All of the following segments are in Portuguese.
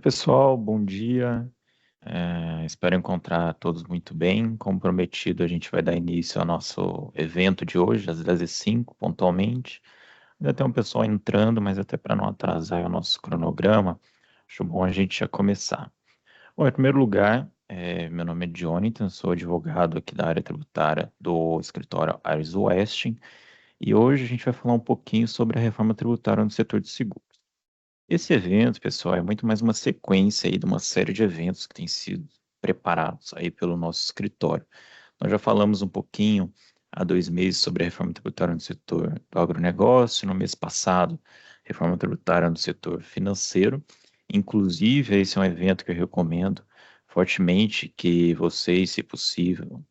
Pessoal, bom dia. Espero encontrar todos muito bem. Como prometido, a gente vai dar início ao nosso evento de hoje, às 10h05, pontualmente. Ainda tem um pessoal entrando, mas até para não atrasar o nosso cronograma, acho bom a gente já começar. Bom, em primeiro lugar, meu nome é Jonathan, sou advogado aqui da área tributária do escritório Ares Westing, e hoje a gente vai falar um pouquinho sobre a reforma tributária no setor de seguros. Esse evento, pessoal, é muito mais uma sequência aí de uma série de eventos que têm sido preparados aí pelo nosso escritório. Nós já falamos um pouquinho há 2 meses sobre a reforma tributária no setor do agronegócio, no mês passado, reforma tributária no setor financeiro. Inclusive, esse é um evento que eu recomendo fortemente que vocês, se possível,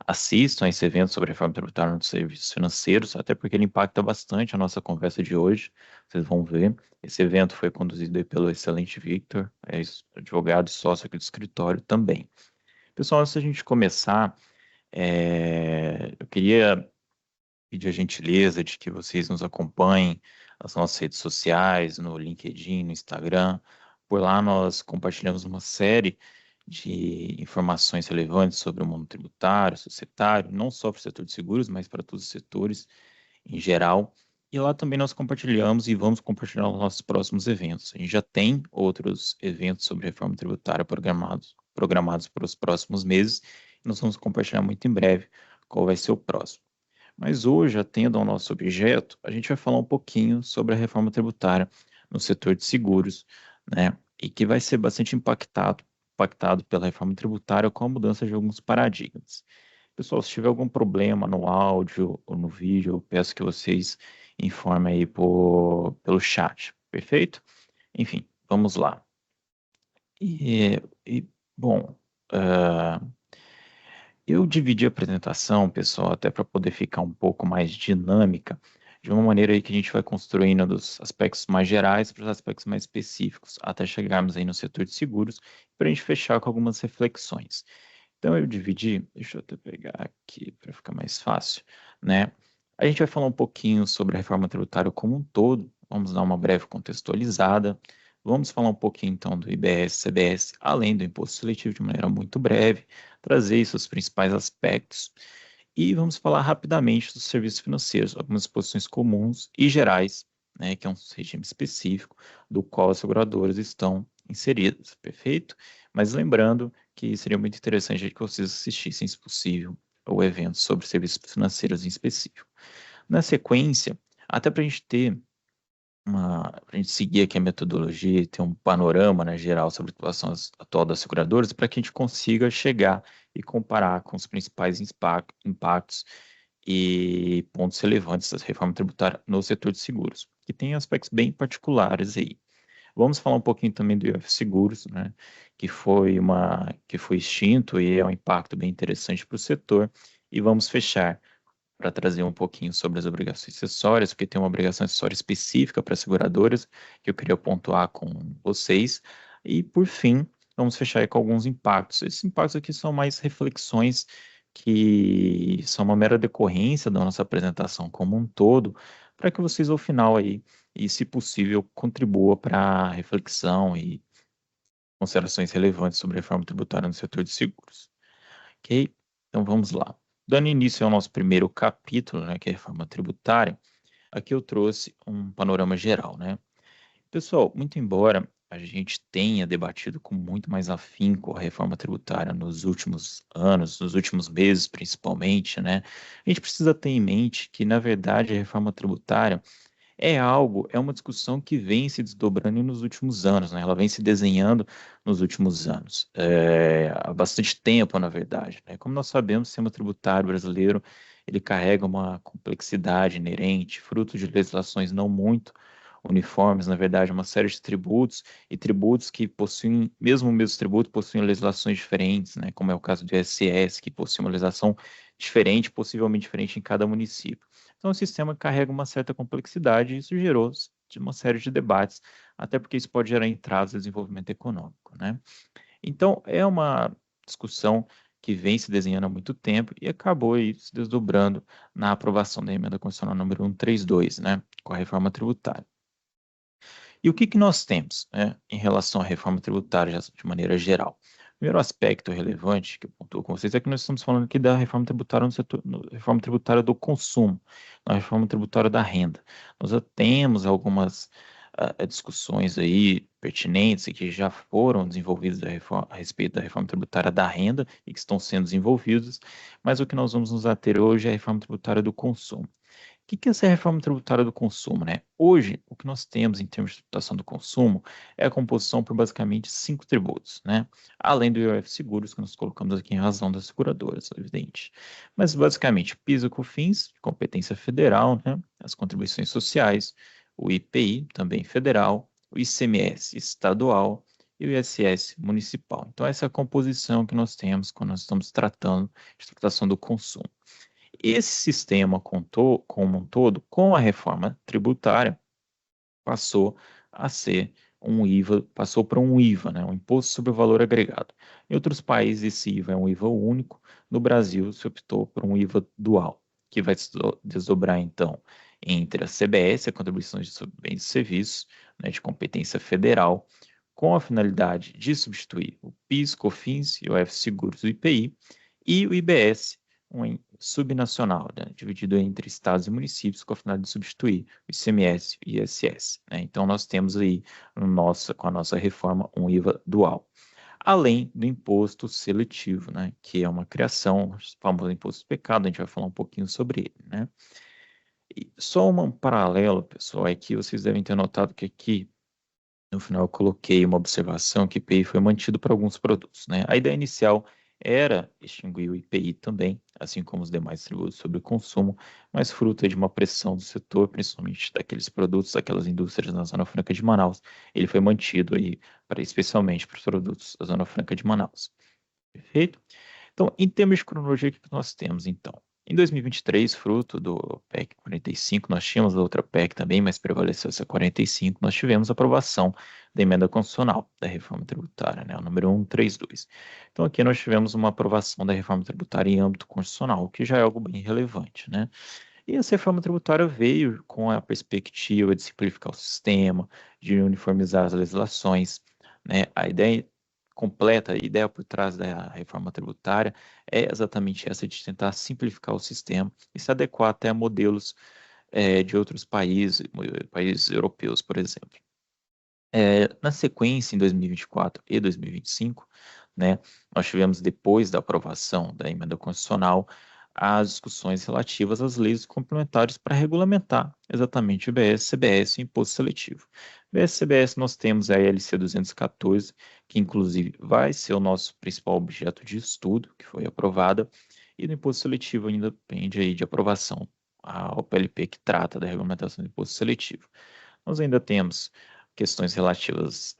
assistam a esse evento sobre a reforma tributária nos serviços financeiros, até porque ele impacta bastante a nossa conversa de hoje. Vocês vão ver. Esse evento foi conduzido aí pelo excelente Victor, advogado e sócio aqui do escritório também. Pessoal, antes da gente começar, eu queria pedir a gentileza de que vocês nos acompanhem nas nossas redes sociais, no LinkedIn, no Instagram. Por lá nós compartilhamos uma série de informações relevantes sobre o mundo tributário, societário, não só para o setor de seguros, mas para todos os setores em geral. E lá também nós compartilhamos e vamos compartilhar os nossos próximos eventos. A gente já tem outros eventos sobre reforma tributária programados para os próximos meses. E nós vamos compartilhar muito em breve qual vai ser o próximo. Mas hoje, atendo ao nosso objeto, a gente vai falar um pouquinho sobre a reforma tributária no setor de seguros, né? E que vai ser bastante impactado pela reforma tributária com a mudança de alguns paradigmas. Pessoal, se tiver algum problema no áudio ou no vídeo, eu peço que vocês informem aí pelo chat, perfeito? Enfim, vamos lá. Bom, ah, eu dividi a apresentação, pessoal, até para poder ficar um pouco mais dinâmica, de uma maneira aí que a gente vai construindo dos aspectos mais gerais para os aspectos mais específicos, até chegarmos aí no setor de seguros, para a gente fechar com algumas reflexões. Então eu dividi, deixa eu até pegar aqui para ficar mais fácil, né? A gente vai falar um pouquinho sobre a reforma tributária como um todo, vamos dar uma breve contextualizada, vamos falar um pouquinho então do IBS, CBS, além do imposto seletivo de maneira muito breve, trazer seus principais aspectos e vamos falar rapidamente dos serviços financeiros, algumas posições comuns e gerais, né, que é um regime específico do qual as seguradoras estão inseridas, perfeito? Mas lembrando que seria muito interessante que vocês assistissem, se possível, o evento sobre serviços financeiros em específico. Na sequência, até para a gente ter para a gente seguir aqui a metodologia e ter um panorama, né, geral sobre a situação atual das seguradoras, para que a gente consiga chegar e comparar com os principais impactos e pontos relevantes da reforma tributária no setor de seguros, que tem aspectos bem particulares aí. Vamos falar um pouquinho também do IOF Seguros, né, que foi extinto e é um impacto bem interessante para o setor, e vamos fechar para trazer um pouquinho sobre as obrigações acessórias, porque tem uma obrigação acessória específica para seguradoras que eu queria pontuar com vocês. E, por fim, vamos fechar aí com alguns impactos. Esses impactos aqui são mais reflexões que são uma mera decorrência da nossa apresentação como um todo, para que vocês, ao final aí, e se possível, contribuam para a reflexão e considerações relevantes sobre a reforma tributária no setor de seguros. Ok? Então vamos lá. Dando início ao nosso primeiro capítulo, né, que é a reforma tributária, aqui eu trouxe um panorama geral, né? Pessoal, muito embora a gente tenha debatido com muito mais afinco a reforma tributária nos últimos anos, nos últimos meses principalmente, né? A gente precisa ter em mente que, na verdade, a reforma tributária é uma discussão que vem se desdobrando nos últimos anos, né? Ela vem se desenhando nos últimos anos, há bastante tempo, na verdade, né? Como nós sabemos, o sistema tributário brasileiro, ele carrega uma complexidade inerente, fruto de legislações não muito uniformes, na verdade, uma série de tributos, e tributos que possuem, mesmo o mesmo tributo, possuem legislações diferentes, né? Como é o caso do ISS, que possui uma legislação diferente, possivelmente diferente em cada município. Então, o sistema carrega uma certa complexidade e isso gerou de uma série de debates, até porque isso pode gerar entraves no desenvolvimento econômico, né? Então, é uma discussão que vem se desenhando há muito tempo e acabou aí se desdobrando na aprovação da emenda constitucional número 132, né, com a reforma tributária. E o que que nós temos, né, em relação à reforma tributária de maneira geral? O primeiro aspecto relevante que eu pontuo com vocês é que nós estamos falando aqui da reforma tributária no setor, reforma tributária do consumo, na reforma tributária da renda. Nós já temos algumas discussões aí pertinentes e que já foram desenvolvidas a respeito da reforma tributária da renda e que estão sendo desenvolvidas, mas o que nós vamos nos ater hoje é a reforma tributária do consumo. O que que é essa reforma tributária do consumo, né? Hoje, o que nós temos em termos de tributação do consumo é a composição por basicamente 5 tributos, né? Além do IOF Seguros, que nós colocamos aqui em razão das seguradoras, evidente. Mas, basicamente, PIS e COFINS, de competência federal, né? As contribuições sociais, o IPI, também federal, o ICMS estadual e o ISS municipal. Então, essa é a composição que nós temos quando nós estamos tratando de tributação do consumo. Esse sistema como um todo, com a reforma tributária, passou a ser um IVA, passou para um IVA, né, um Imposto sobre o Valor Agregado. Em outros países, esse IVA é um IVA único. No Brasil, se optou por um IVA dual, que vai se desdobrar, então, entre a CBS, a Contribuição sobre Bens e Serviços, né, de competência federal, com a finalidade de substituir o PIS, COFINS, IOF Seguros e o IPI, e o IBS, um subnacional, né, dividido entre estados e municípios, com a finalidade de substituir o ICMS e o ISS. Né? Então, nós temos aí, com a nossa reforma, um IVA dual. Além do imposto seletivo, né, que é uma criação, o famoso imposto de pecado, a gente vai falar um pouquinho sobre ele. Né? E só um paralelo, pessoal, é que vocês devem ter notado que aqui, no final, eu coloquei uma observação que o IPI foi mantido para alguns produtos. Né? A ideia inicial era extinguir o IPI também, assim como os demais tributos sobre o consumo, mas fruto de uma pressão do setor, principalmente daqueles produtos, daquelas indústrias na Zona Franca de Manaus, ele foi mantido aí, especialmente para os produtos da Zona Franca de Manaus. Perfeito? Então, em termos de cronologia, o que nós temos, então? Em 2023, fruto do PEC 45, nós tínhamos outra PEC também, mas prevaleceu essa 45, nós tivemos a aprovação da emenda constitucional da reforma tributária, né, o número 132. Então, aqui nós tivemos uma aprovação da reforma tributária em âmbito constitucional, o que já é algo bem relevante, né? E essa reforma tributária veio com a perspectiva de simplificar o sistema, de uniformizar as legislações, né? A ideia completa, a ideia por trás da reforma tributária é exatamente essa de tentar simplificar o sistema e se adequar até a modelos de outros países, países europeus, por exemplo. Na sequência, em 2024 e 2025, né, nós tivemos, depois da aprovação da emenda constitucional, as discussões relativas às leis complementares para regulamentar exatamente o IBS, CBS e Imposto Seletivo. IBS, CBS, nós temos a LC 214, que inclusive vai ser o nosso principal objeto de estudo, que foi aprovada, e do Imposto Seletivo ainda depende aí de aprovação ao PLP que trata da regulamentação do Imposto Seletivo. Nós ainda temos questões relativas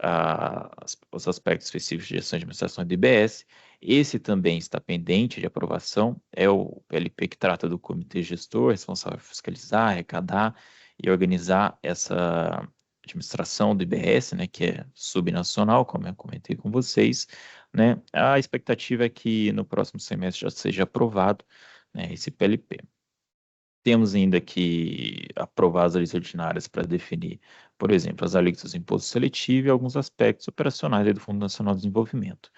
aos aspectos específicos de gestão de administração do IBS. Esse também está pendente de aprovação, é o PLP que trata do comitê gestor, responsável por fiscalizar, arrecadar e organizar essa administração do IBS, né, que é subnacional, como eu comentei com vocês, né. A expectativa é que no próximo semestre já seja aprovado, né, esse PLP. Temos ainda que aprovar as leis ordinárias para definir, por exemplo, as alíquotas do imposto seletivo e alguns aspectos operacionais do Fundo Nacional de Desenvolvimento.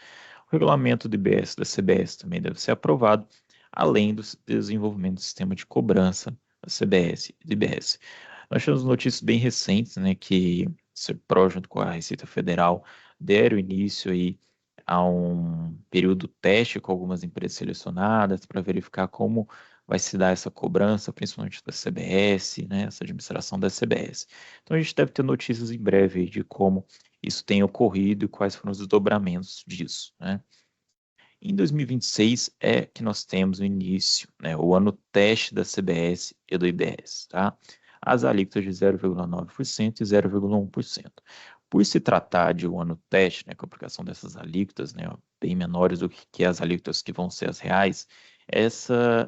O regulamento do IBS e da CBS também deve ser aprovado, além do desenvolvimento do sistema de cobrança da CBS e do IBS. Nós tivemos notícias bem recentes, né, que o CERPRO, junto com a Receita Federal, deram início aí a um período teste com algumas empresas selecionadas para verificar como vai se dar essa cobrança, principalmente da CBS, né, essa administração da CBS. Então a gente deve ter notícias em breve aí de como isso tem ocorrido e quais foram os desdobramentos disso, né. Em 2026 é que nós temos o início, né, o ano teste da CBS e do IBS, tá? As alíquotas de 0,9% e 0,1%. Por se tratar de um ano teste, né, com a aplicação dessas alíquotas, né, bem menores do que as alíquotas que vão ser as reais,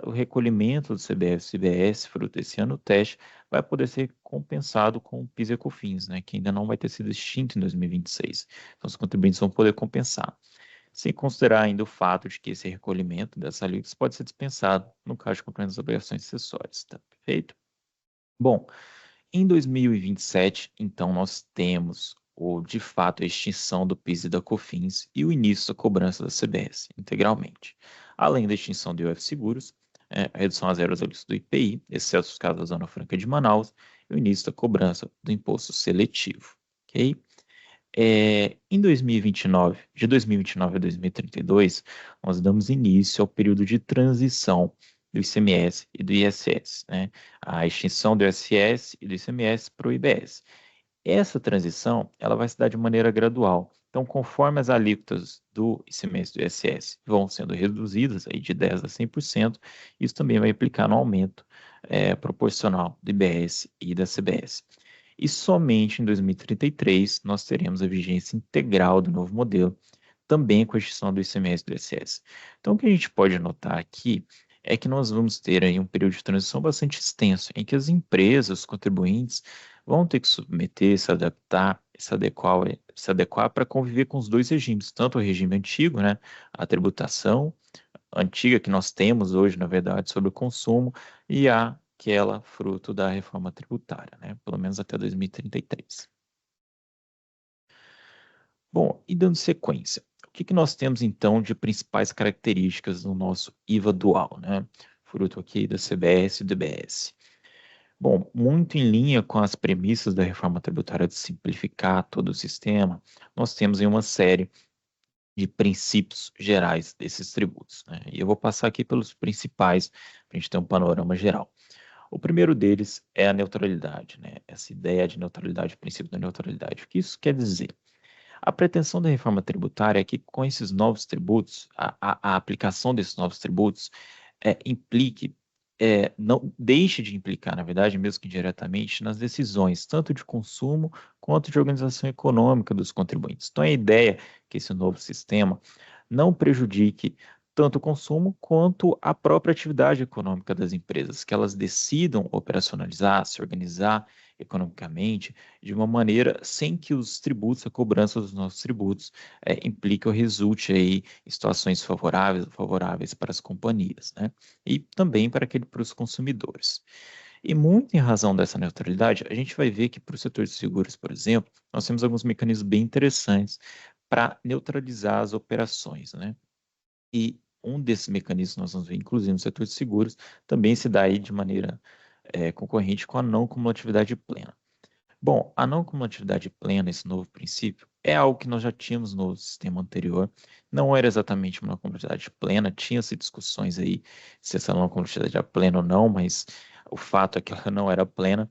o recolhimento do CBS e IBS, fruto desse ano teste, vai poder ser compensado com o PIS e COFINS, né, que ainda não vai ter sido extinto em 2026. Então, os contribuintes vão poder compensar, sem considerar ainda o fato de que esse recolhimento dessas alíquotas pode ser dispensado no caso de cumprimento das obrigações acessórias, tá perfeito? Bom, Em 2027, então, nós temos de fato, a extinção do PIS e da COFINS e o início da cobrança da CBS integralmente. Além da extinção do IOF Seguros, a redução a zero dos alíquotas do IPI, exceto os casos da Zona Franca de Manaus, e o início da cobrança do imposto seletivo. Ok? Em 2029, de 2029 a 2032, nós damos início ao período de transição do ICMS e do ISS, né? A extinção do ISS e do ICMS para o IBS. Essa transição, ela vai se dar de maneira gradual. Então, conforme as alíquotas do ICMS e do ISS vão sendo reduzidas aí de 10% a 100%, isso também vai implicar no aumento proporcional do IBS e da CBS. E somente em 2033 nós teremos a vigência integral do novo modelo, também com a extinção do ICMS e do ISS. Então, o que a gente pode notar aqui é que nós vamos ter aí um período de transição bastante extenso, em que as empresas, os contribuintes, vão ter que submeter, se adaptar, se adequar para conviver com os dois regimes, tanto o regime antigo, né, a tributação antiga que nós temos hoje, na verdade, sobre o consumo, e aquela fruto da reforma tributária, né, pelo menos até 2033. Bom, e dando sequência, o que nós temos então de principais características do nosso IVA dual, né? Fruto aqui da CBS e do DBS. Bom, muito em linha com as premissas da reforma tributária de simplificar todo o sistema, nós temos aí uma série de princípios gerais desses tributos, né? E eu vou passar aqui pelos principais para a gente ter um panorama geral. O primeiro deles é a neutralidade, né? Essa ideia de neutralidade, o princípio da neutralidade. O que isso quer dizer? A pretensão da reforma tributária é que, com esses novos tributos, a aplicação desses novos tributos implique, não deixe de implicar, na verdade, mesmo que indiretamente, nas decisões tanto de consumo quanto de organização econômica dos contribuintes. Então, a ideia é que esse novo sistema não prejudique tanto o consumo quanto a própria atividade econômica das empresas, que elas decidam operacionalizar, se organizar economicamente de uma maneira sem que os tributos, a cobrança dos nossos tributos, implique ou resulte aí em situações favoráveis ou favoráveis para as companhias, né? E também para os consumidores. E muito em razão dessa neutralidade, a gente vai ver que para o setor de seguros, por exemplo, nós temos alguns mecanismos bem interessantes para neutralizar as operações, né? E um desses mecanismos nós vamos ver, inclusive no setor de seguros, também se dá aí de maneira concorrente com a não cumulatividade plena. Bom, a não cumulatividade plena, esse novo princípio, é algo que nós já tínhamos no sistema anterior. Não era exatamente uma não cumulatividade plena, tinha-se discussões aí se essa não cumulatividade era plena ou não, mas o fato é que ela não era plena.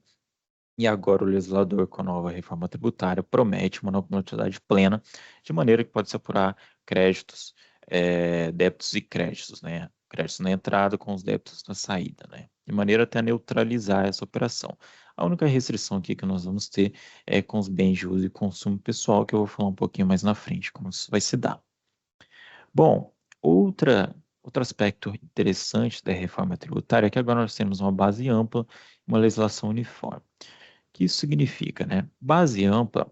E agora o legislador, com a nova reforma tributária, promete uma não cumulatividade plena, de maneira que pode se apurar créditos, débitos e créditos, né? Créditos na entrada com os débitos na saída, né? De maneira até a neutralizar essa operação. A única restrição aqui que nós vamos ter é com os bens de uso e consumo pessoal, que eu vou falar um pouquinho mais na frente, como isso vai se dar. Bom, outro aspecto interessante da reforma tributária é que agora nós temos uma base ampla e uma legislação uniforme. O que isso significa, né? Base ampla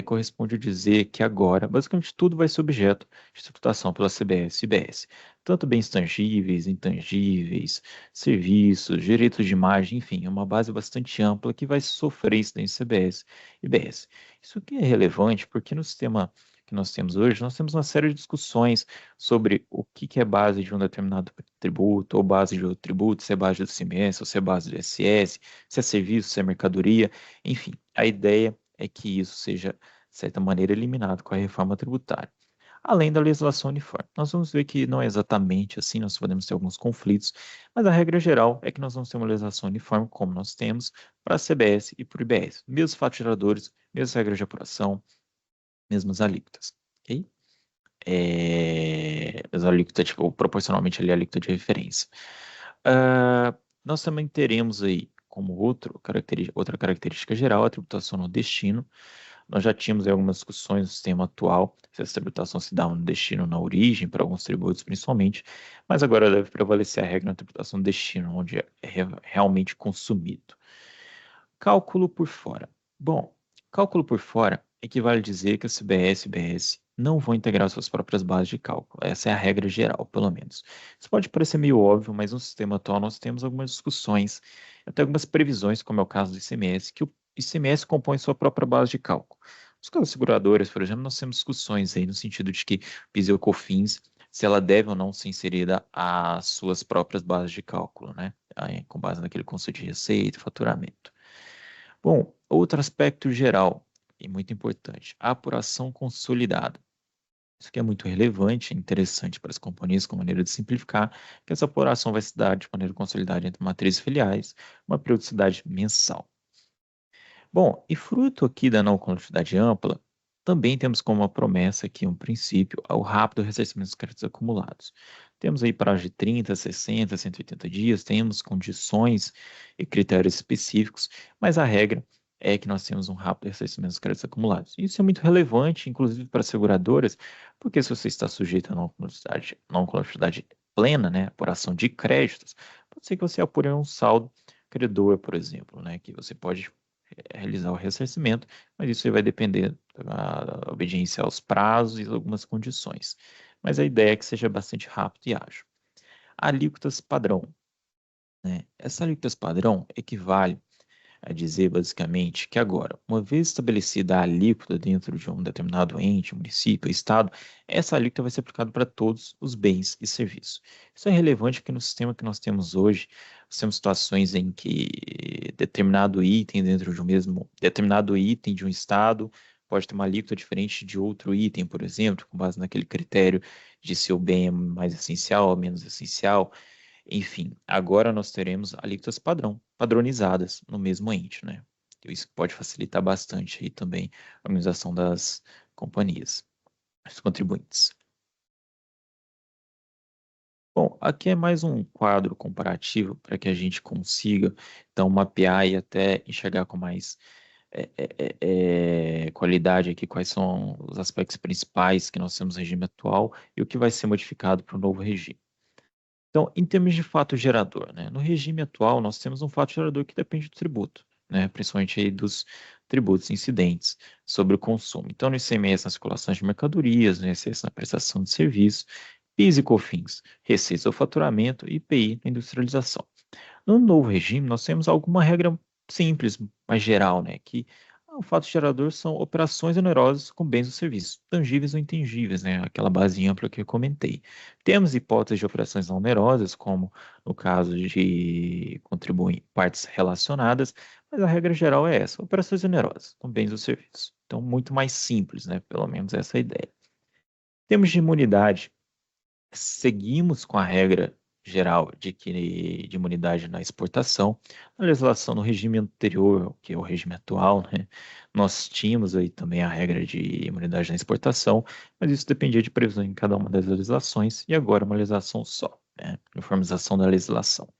corresponde a dizer que agora, basicamente, tudo vai ser objeto de tributação pela CBS e IBS. Tanto bens tangíveis, intangíveis, serviços, direitos de imagem, enfim, é uma base bastante ampla que vai sofrer isso da CBS e IBS. Isso aqui é relevante porque no sistema que nós temos hoje, nós temos uma série de discussões sobre o que é base de um determinado tributo, ou base de outro tributo, se é base do ICMS, ou se é base do ISS, se é serviço, se é mercadoria, enfim, a ideia é que isso seja, de certa maneira, eliminado com a reforma tributária. Além da legislação uniforme. Nós vamos ver que não é exatamente assim, nós podemos ter alguns conflitos, mas a regra geral é que nós vamos ter uma legislação uniforme, como nós temos para a CBS e para o IBS. Mesmos fatos geradores, mesmas regras de apuração, mesmas alíquotas, ok? As alíquotas, tipo, proporcionalmente ali a alíquota de referência. Nós também teremos aí, como outra característica geral, a tributação no destino. Nós já tínhamos aí algumas discussões no sistema atual, se essa tributação se dá no destino ou na origem, para alguns tributos principalmente, mas agora deve prevalecer a regra na tributação no destino, onde é realmente consumido. Cálculo por fora. Bom, cálculo por fora equivale a dizer que a CBS e IBS não vão integrar suas próprias bases de cálculo. Essa é a regra geral, pelo menos. Isso pode parecer meio óbvio, mas no sistema atual nós temos algumas discussões até algumas previsões, como é o caso do ICMS, que o ICMS compõe sua própria base de cálculo. Nos casos seguradoras, por exemplo, nós temos discussões aí no sentido de que PIS e COFINS, se ela deve ou não ser inserida às suas próprias bases de cálculo, né? Aí, com base naquele conceito de receita, faturamento. Bom, outro aspecto geral e muito importante, a apuração consolidada. Isso aqui é muito relevante, é interessante para as companhias, com maneira de simplificar, que essa apuração vai se dar de maneira consolidada entre matrizes e filiais, uma periodicidade mensal. Bom, e fruto aqui da não conectividade ampla, também temos como uma promessa aqui, um princípio, ao rápido ressarcimento dos créditos acumulados. Temos aí prazo de 30, 60, 180 dias, temos condições e critérios específicos, mas a regra é que nós temos um rápido ressarcimento dos créditos acumulados. Isso é muito relevante, inclusive para as seguradoras, porque se você está sujeito a não conectividade plena, né, apuração de créditos, pode ser que você apure um saldo credor, por exemplo, né, que você pode realizar o ressarcimento, mas isso aí vai depender da obediência aos prazos e algumas condições. Mas a ideia é que seja bastante rápido e ágil. Alíquotas padrão, né? Essa alíquotas padrão equivale a dizer basicamente que agora, uma vez estabelecida a alíquota dentro de um determinado ente, município, estado, essa alíquota vai ser aplicada para todos os bens e serviços. Isso é relevante porque no sistema que nós temos hoje, nós temos situações em que determinado item dentro de um mesmo, determinado item de um estado pode ter uma alíquota diferente de outro item, por exemplo, com base naquele critério de se o bem é mais essencial ou menos essencial. Enfim, agora nós teremos alíquotas padrão, padronizadas no mesmo ente, né? Isso pode facilitar bastante aí também a organização das companhias, dos contribuintes. Bom, aqui é mais um quadro comparativo para que a gente consiga, então, mapear e até enxergar com mais qualidade aqui quais são os aspectos principais que nós temos no regime atual e o que vai ser modificado para o novo regime. Então, em termos de fato gerador, né? No regime atual, nós temos um fato gerador que depende do tributo, né? Principalmente aí dos tributos incidentes sobre o consumo. Então, no ICMS na circulação de mercadorias, no ICMS na prestação de serviços, PIS e COFINS, receitas do faturamento e IPI na industrialização. No novo regime, nós temos alguma regra simples, mais geral, né? Que o fato gerador são operações onerosas com bens ou serviços, tangíveis ou intangíveis, né? Aquela base ampla que eu comentei. Temos hipóteses de operações não onerosas, como no caso de contribuem partes relacionadas, mas a regra geral é essa: operações onerosas com bens ou serviços. Então, muito mais simples, né? Pelo menos essa é a ideia. Temos de imunidade, seguimos com a regra geral de imunidade na exportação. Na legislação no regime anterior, que é o regime atual, né, nós tínhamos aí também a regra de imunidade na exportação, mas isso dependia de previsão em cada uma das legislações, e agora uma legislação só, né, uniformização da legislação.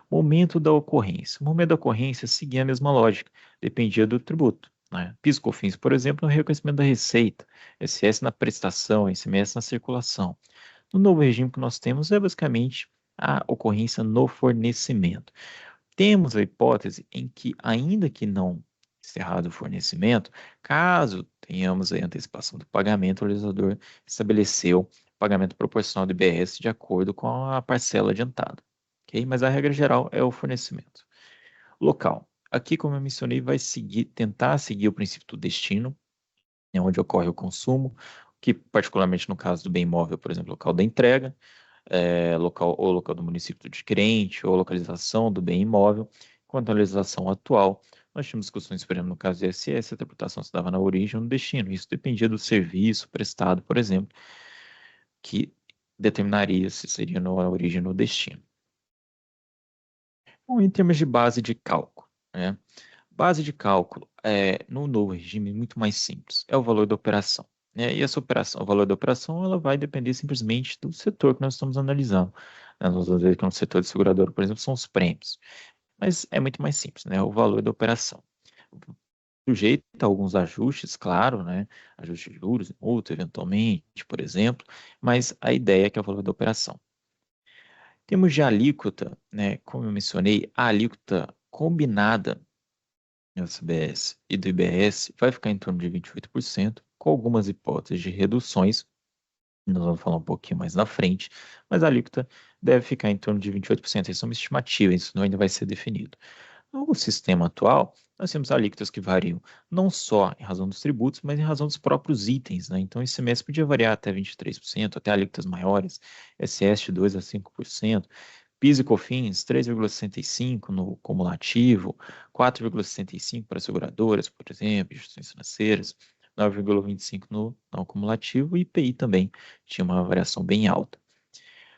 Momento da ocorrência. O momento da ocorrência seguia a mesma lógica, dependia do tributo. Né? PIS/COFINS, por exemplo, no reconhecimento da receita, ICS na prestação, ICMS na circulação. No novo regime que nós temos é basicamente a ocorrência no fornecimento. Temos a hipótese em que, ainda que não encerrado o fornecimento, caso tenhamos a antecipação do pagamento, o legislador estabeleceu pagamento proporcional do IBS de acordo com a parcela adiantada. Okay? Mas a regra geral é o fornecimento. Local. Aqui, como eu mencionei, vai tentar seguir o princípio do destino, né, onde ocorre o consumo, que particularmente no caso do bem imóvel, por exemplo, local da entrega, local do município de adquirente, ou localização do bem imóvel. Quanto à legislação atual, nós tínhamos discussões, por exemplo, no caso do ISS, a tributação se dava na origem ou no destino. Isso dependia do serviço prestado, por exemplo, que determinaria se seria na origem ou no destino. Bom, em termos de base de cálculo, né? Base de cálculo no novo regime é muito mais simples, é o valor da operação. Né? E essa operação, o valor da operação, ela vai depender simplesmente do setor que nós estamos analisando. Nós vamos ver que no setor de seguradora, por exemplo, são os prêmios. Mas é muito mais simples, né? O valor da operação. Sujeito a alguns ajustes, claro, né? Ajuste de juros, multa, eventualmente, por exemplo, mas a ideia é que é o valor da operação. Temos de alíquota, né? Como eu mencionei, a alíquota combinada do CBS e do IBS vai ficar em torno de 28%, com algumas hipóteses de reduções, nós vamos falar um pouquinho mais na frente, mas a alíquota deve ficar em torno de 28%. Isso é uma estimativa, isso ainda vai ser definido. No sistema atual, nós temos alíquotas que variam não só em razão dos tributos, mas em razão dos próprios itens, né? Então, esse mês podia variar até 23%, até alíquotas maiores, SS de 2 a 5%, PIS e COFINS 3,65% no cumulativo, 4,65% para seguradoras, por exemplo, instituições financeiras, 9,25% no não cumulativo e IPI também tinha uma variação bem alta.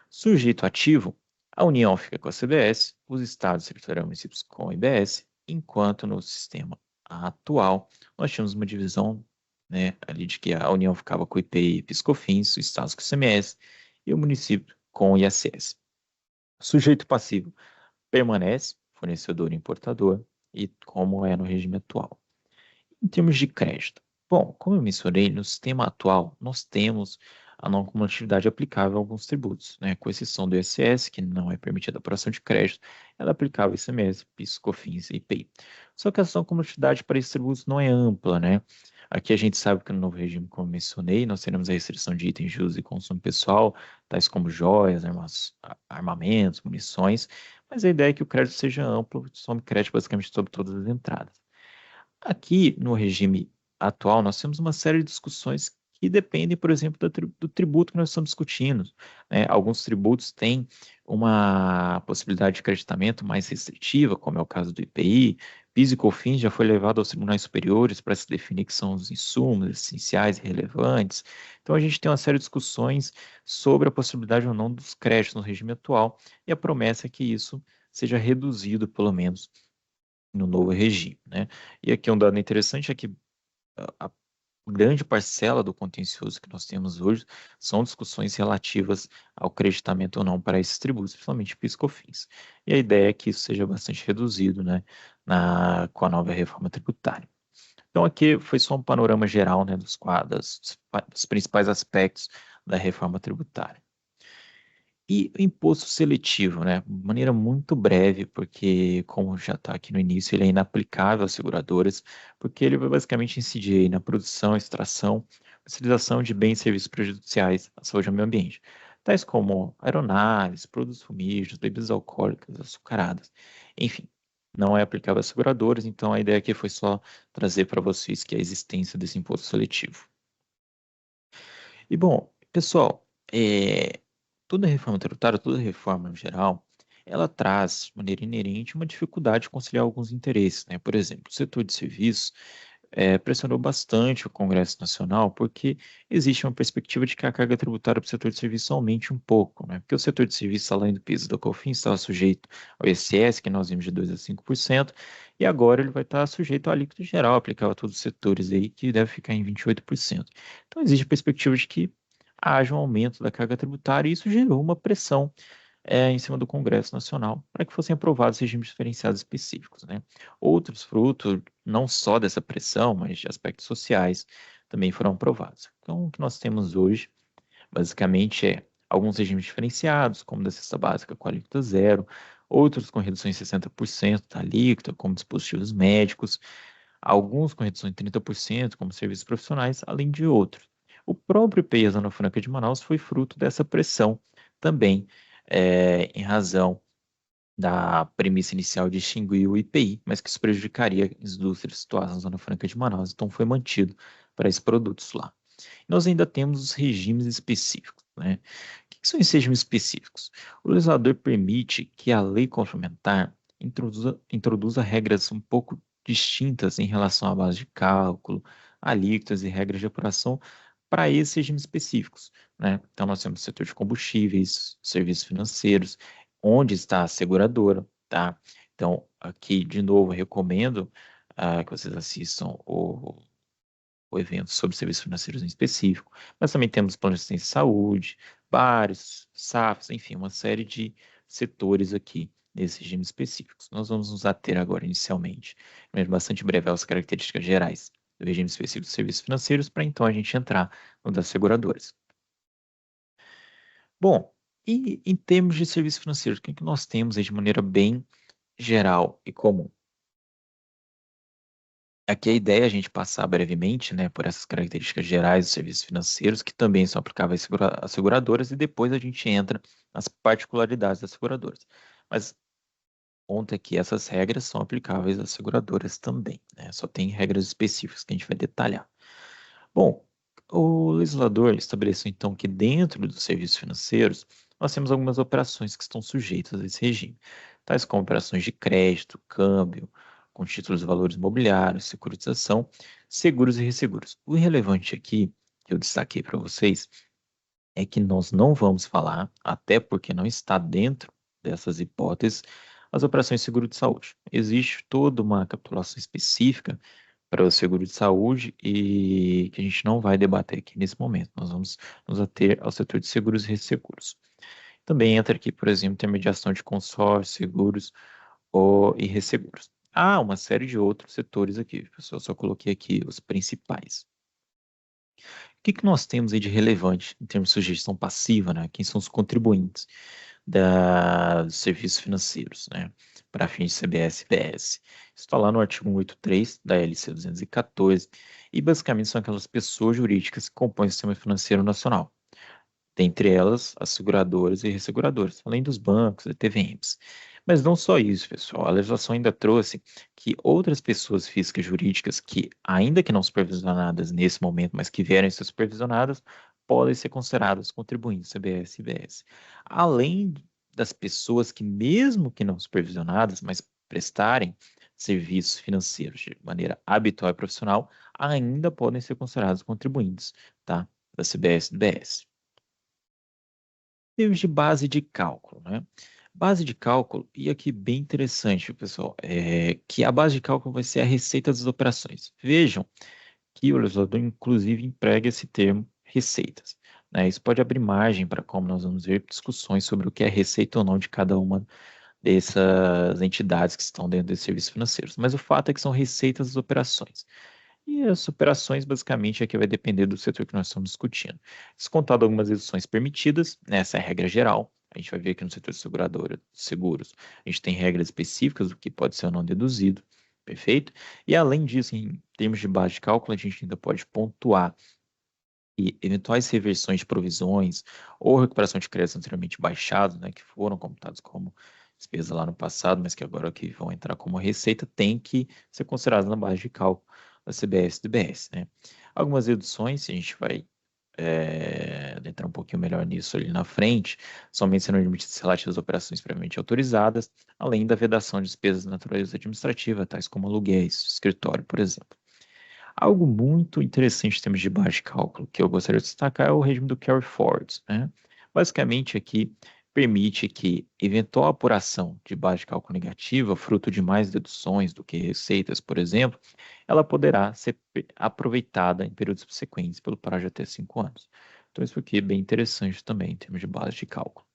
Sujeito ativo, a União fica com a CBS, os estados territoriais e municípios com a IBS, enquanto no sistema atual nós tínhamos uma divisão, né, ali de que a União ficava com o IPI e PIS/COFINS, os estados com o ICMS e o município com o ISS. Sujeito passivo permanece, fornecedor e importador, e como é no regime atual. Em termos de crédito, bom, como eu mencionei, no sistema atual nós temos a não cumulatividade aplicável a alguns tributos, né? Com exceção do ISS, que não é permitida a apuração de crédito, ela é aplicável ao ICMS, PIS, COFINS e IPI. Só que a não cumulatividade para esses tributos não é ampla, né? Aqui a gente sabe que no novo regime, como eu mencionei, nós teremos a restrição de itens de uso e consumo pessoal, tais como joias, armamentos, munições, mas a ideia é que o crédito seja amplo, some crédito basicamente sobre todas as entradas. Aqui, no regime atual, nós temos uma série de discussões que dependem, por exemplo, do tributo que nós estamos discutindo, né? Alguns tributos têm uma possibilidade de creditamento mais restritiva, como é o caso do IPI. PIS e COFINS já foi levado aos tribunais superiores para se definir que são os insumos essenciais e relevantes. Então, a gente tem uma série de discussões sobre a possibilidade ou não dos créditos no regime atual, e a promessa é que isso seja reduzido, pelo menos, no novo regime, né? E aqui um dado interessante é que a grande parcela do contencioso que nós temos hoje são discussões relativas ao creditamento ou não para esses tributos, principalmente PIS/COFINS. E a ideia é que isso seja bastante reduzido, né, com a nova reforma tributária. Então aqui foi só um panorama geral, né, dos principais aspectos da reforma tributária. E o imposto seletivo, né? De maneira muito breve, porque, como já está aqui no início, ele é inaplicável às seguradoras, porque ele vai basicamente incidir aí na produção, extração, utilização de bens e serviços prejudiciais à saúde e ao meio ambiente, tais como aeronaves, produtos fumígeros, bebidas alcoólicas, açucaradas, enfim. Não é aplicável às seguradoras, então a ideia aqui foi só trazer para vocês que a existência desse imposto seletivo. E bom, pessoal, toda reforma tributária, toda reforma no geral, ela traz, de maneira inerente, uma dificuldade de conciliar alguns interesses, né? Por exemplo, o setor de serviços pressionou bastante o Congresso Nacional porque existe uma perspectiva de que a carga tributária para o setor de serviços aumente um pouco, né? Porque o setor de serviços, além do piso da COFINS, estava sujeito ao ISS, que nós vimos de 2 a 5%, e agora ele vai estar sujeito à alíquota geral, aplicável a todos os setores aí, que deve ficar em 28%. Então, existe a perspectiva de que haja um aumento da carga tributária, e isso gerou uma pressão em cima do Congresso Nacional para que fossem aprovados regimes diferenciados específicos, né? Outros frutos, não só dessa pressão, mas de aspectos sociais, também foram aprovados. Então, o que nós temos hoje, basicamente, é alguns regimes diferenciados, como da cesta básica com alíquota zero, outros com redução em 60% da alíquota, como dispositivos médicos, alguns com redução em 30%, como serviços profissionais, além de outros. O próprio IPI da Zona Franca de Manaus foi fruto dessa pressão também, em razão da premissa inicial de extinguir o IPI, mas que isso prejudicaria as indústrias situadas na Zona Franca de Manaus, então foi mantido para esses produtos lá. Nós ainda temos os regimes específicos, né? O que são esses regimes específicos? O legislador permite que a lei complementar introduza regras um pouco distintas em relação à base de cálculo, alíquotas e regras de apuração para esses regimes específicos, né? Então, nós temos o setor de combustíveis, serviços financeiros, onde está a seguradora, tá? Então, aqui, de novo, recomendo que vocês assistam o evento sobre serviços financeiros em específico, mas também temos planos de assistência de saúde, bares, SAFs, enfim, uma série de setores aqui nesses regimes específicos. Nós vamos nos ater agora, inicialmente, mas bastante breve, às características gerais do regime específico de serviços financeiros, para então a gente entrar no das seguradoras. Bom, e em termos de serviços financeiros, o que nós temos aí de maneira bem geral e comum? Aqui a ideia é a gente passar brevemente, né, por essas características gerais dos serviços financeiros, que também são aplicáveis às seguradoras, e depois a gente entra nas particularidades das seguradoras. Mas o ponto é que essas regras são aplicáveis às seguradoras também, né? Só tem regras específicas que a gente vai detalhar. Bom, o legislador estabeleceu então que dentro dos serviços financeiros nós temos algumas operações que estão sujeitas a esse regime, tais como operações de crédito, câmbio, com títulos e valores imobiliários, securitização, seguros e resseguros. O relevante aqui, que eu destaquei para vocês, é que nós não vamos falar, até porque não está dentro dessas hipóteses, as operações de seguro de saúde. Existe toda uma capitulação específica para o seguro de saúde e que a gente não vai debater aqui nesse momento. Nós vamos nos ater ao setor de seguros e resseguros. Também entra aqui, por exemplo, intermediação de consórcios, seguros e resseguros. Há uma série de outros setores aqui, pessoal, só coloquei aqui os principais. O que nós temos aí de relevante em termos de sujeição passiva, né? Quem são os contribuintes dos serviços financeiros, né? Para fins de CBS e BS. Isso está lá no artigo 183 da LC 214 e basicamente são aquelas pessoas jurídicas que compõem o sistema financeiro nacional. Dentre elas, as seguradoras e resseguradoras, além dos bancos e TVMs. Mas não só isso, pessoal. A legislação ainda trouxe que outras pessoas físicas e jurídicas que, ainda que não supervisionadas nesse momento, mas que vierem a ser supervisionadas, podem ser consideradas contribuintes CBS e IBS. Além das pessoas que, mesmo que não supervisionadas, mas prestarem serviços financeiros de maneira habitual e profissional, ainda podem ser considerados contribuintes, tá? Da CBS e IBS. Termos de base de cálculo, né? Base de cálculo, e aqui bem interessante, pessoal, é que a base de cálculo vai ser a receita das operações. Vejam que o legislador, inclusive, emprega esse termo receitas, né? Isso pode abrir margem para, como nós vamos ver, discussões sobre o que é receita ou não de cada uma dessas entidades que estão dentro desses serviços financeiros. Mas o fato é que são receitas das operações. E as operações, basicamente, aqui vai depender do setor que nós estamos discutindo. Descontado algumas deduções permitidas, né, essa é a regra geral. A gente vai ver que no setor de seguradora, seguros, a gente tem regras específicas do que pode ser ou não deduzido, perfeito? E além disso, em termos de base de cálculo, a gente ainda pode pontuar que eventuais reversões de provisões ou recuperação de créditos anteriormente baixados, né, que foram computados como despesa lá no passado, mas que agora aqui vão entrar como receita, tem que ser consideradas na base de cálculo da CBS e do BS, né? Algumas deduções, a gente vai entrar um pouquinho melhor nisso ali na frente, somente sendo admitidas relativas às operações previamente autorizadas, além da vedação de despesas de natureza administrativa, tais como aluguéis, escritório, por exemplo. Algo muito interessante em termos de base de cálculo que eu gostaria de destacar é o regime do carry forward, né? Basicamente, aqui permite que eventual apuração de base de cálculo negativa, fruto de mais deduções do que receitas, por exemplo, ela poderá ser aproveitada em períodos subsequentes pelo prazo de até 5 anos. Então, isso aqui é bem interessante também em termos de base de cálculo.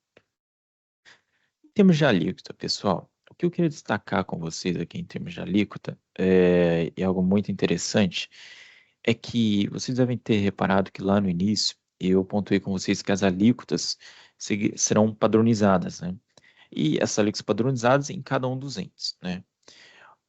Em termos de alíquota, pessoal, o que eu queria destacar com vocês aqui em termos de alíquota é algo muito interessante, é que vocês devem ter reparado que lá no início eu pontuei com vocês que as alíquotas serão padronizadas, né? E essas alíquotas padronizadas em cada um dos entes, né?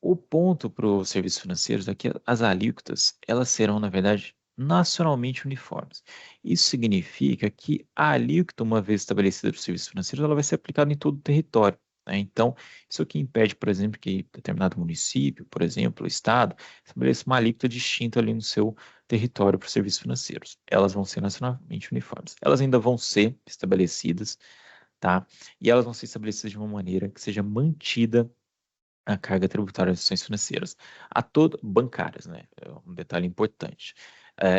O ponto para os serviços financeiros é que as alíquotas, elas serão, na verdade, nacionalmente uniformes. Isso significa que a alíquota, uma vez estabelecida para os serviços financeiros, ela vai ser aplicada em todo o território, né? Então, isso aqui impede, por exemplo, que determinado município, por exemplo, o estado, estabeleça uma alíquota distinta ali no seu território para os serviços financeiros. Elas vão ser nacionalmente uniformes. Elas ainda vão ser estabelecidas, tá? E elas vão ser estabelecidas de uma maneira que seja mantida a carga tributária das instituições financeiras, bancárias, né? É um detalhe importante.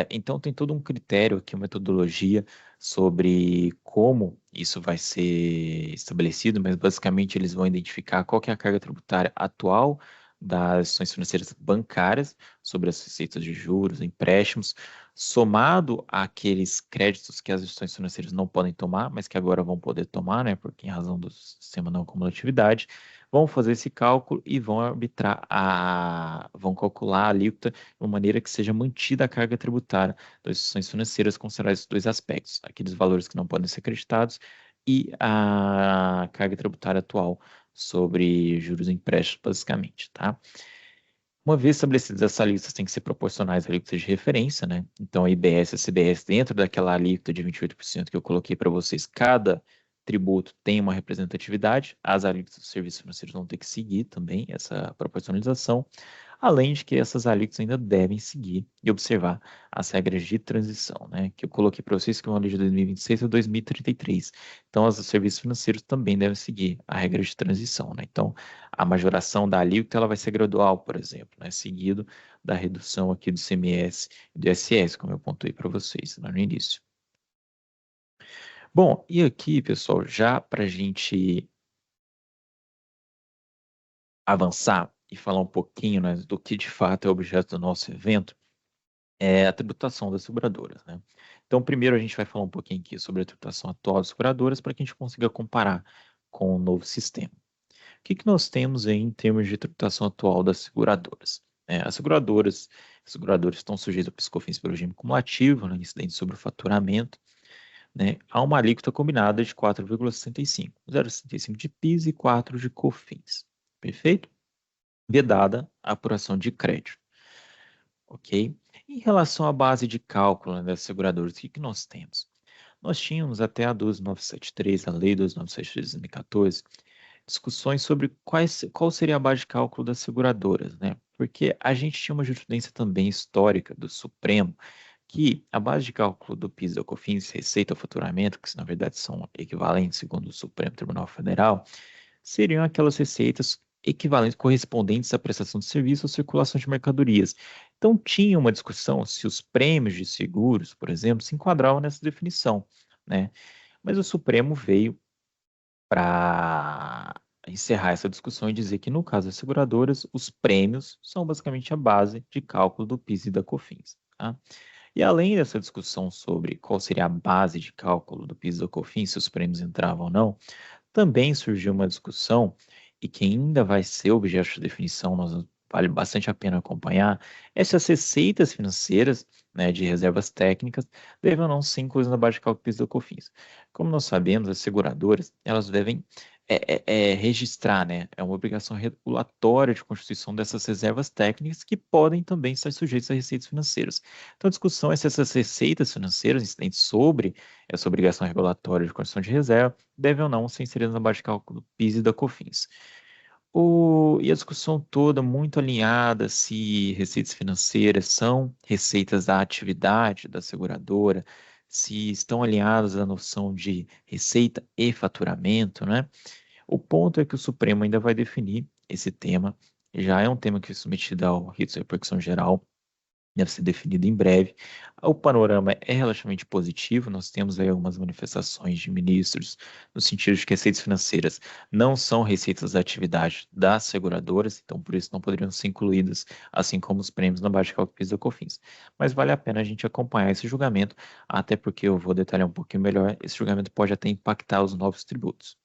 Então, tem todo um critério aqui, uma metodologia sobre como isso vai ser estabelecido, mas basicamente eles vão identificar qual que é a carga tributária atual das instituições financeiras bancárias sobre as receitas de juros, empréstimos, somado àqueles créditos que as instituições financeiras não podem tomar, mas que agora vão poder tomar, né? Porque em razão do sistema não acumulatividade, vão fazer esse cálculo e vão calcular a alíquota de uma maneira que seja mantida a carga tributária das instituições financeiras, considerar esses dois aspectos, aqueles valores que não podem ser creditados e a carga tributária atual sobre juros e empréstimos, basicamente, tá? Uma vez estabelecidas essas alíquotas, têm que ser proporcionais à alíquota de referência, né? Então, a IBS e a CBS, dentro daquela alíquota de 28% que eu coloquei para vocês, cada tributo tem uma representatividade, as alíquotas dos serviços financeiros vão ter que seguir também essa proporcionalização, além de que essas alíquotas ainda devem seguir e observar as regras de transição, né? Que eu coloquei para vocês que vão ali de 2026 a 2033. Então, os serviços financeiros também devem seguir a regra de transição, né? Então, a majoração da alíquota ela vai ser gradual, por exemplo, né? Seguido da redução aqui do CMS e do ISS, como eu pontuei para vocês lá no início. Bom, e aqui, pessoal, já para a gente avançar e falar um pouquinho, né, do que de fato é objeto do nosso evento, é a tributação das seguradoras, né? Então, primeiro a gente vai falar um pouquinho aqui sobre a tributação atual das seguradoras para que a gente consiga comparar com o novo sistema. O que que nós temos aí em termos de tributação atual das seguradoras? As seguradores estão sujeitos ao PIS/COFINS pelo regime cumulativo, né, incidente sobre o faturamento, né, há uma alíquota combinada de 4,65, 0,65 de PIS e 4 de COFINS. Perfeito? Vedada a apuração de crédito. Ok? Em relação à base de cálculo, né, das seguradoras, o que que nós temos? Nós tínhamos até a 12973, a Lei 12973 de 2014, discussões sobre qual seria a base de cálculo das seguradoras, né? Porque a gente tinha uma jurisprudência também histórica do Supremo, que a base de cálculo do PIS e da COFINS, receita ou faturamento, que na verdade são equivalentes segundo o Supremo Tribunal Federal, seriam aquelas receitas equivalentes, correspondentes à prestação de serviço ou circulação de mercadorias. Então, tinha uma discussão se os prêmios de seguros, por exemplo, se enquadravam nessa definição, né? Mas o Supremo veio para encerrar essa discussão e dizer que, no caso das seguradoras, os prêmios são basicamente a base de cálculo do PIS e da COFINS, tá? E além dessa discussão sobre qual seria a base de cálculo do PIS e da COFINS, se os prêmios entravam ou não, também surgiu uma discussão, e que ainda vai ser objeto de definição, vale bastante a pena acompanhar, essas receitas financeiras, né, de reservas técnicas, devem ou não ser inclusas na base de cálculo PIS ou COFINS. Como nós sabemos, as seguradoras, elas devem registrar, né, é uma obrigação regulatória de constituição dessas reservas técnicas que podem também estar sujeitas a receitas financeiras. Então, a discussão é se essas receitas financeiras incidentes sobre essa obrigação regulatória de constituição de reserva devem ou não ser inseridas na base de cálculo PIS e da COFINS. E a discussão toda muito alinhada se receitas financeiras são receitas da atividade da seguradora, se estão alinhadas à noção de receita e faturamento, né? O ponto é que o Supremo ainda vai definir esse tema, já é um tema que foi submetido ao rito de repercussão geral, deve ser definido em breve. O panorama é relativamente positivo, nós temos aí algumas manifestações de ministros no sentido de que receitas financeiras não são receitas da atividade das seguradoras, então por isso não poderiam ser incluídas, assim como os prêmios na base de cálculo PIS da COFINS. Mas vale a pena a gente acompanhar esse julgamento, até porque eu vou detalhar um pouquinho melhor, esse julgamento pode até impactar os novos tributos.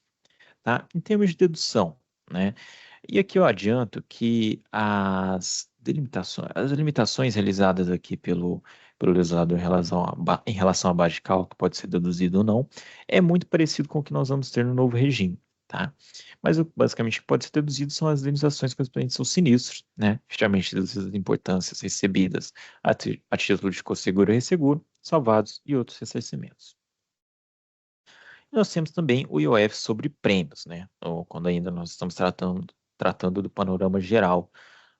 Tá? Em termos de dedução, né? E aqui eu adianto que as limitações realizadas aqui pelo legislador em relação à base de cálculo, que pode ser deduzido ou não, é muito parecido com o que nós vamos ter no novo regime, tá? Mas basicamente o que pode ser deduzido são as indenizações correspondentes aos sinistros, né? Justamente deduzidas as importâncias recebidas a título de co-seguro e resseguro, salvados e outros ressarcimentos. Nós temos também o IOF sobre prêmios, né? Ou quando ainda nós estamos tratando do panorama geral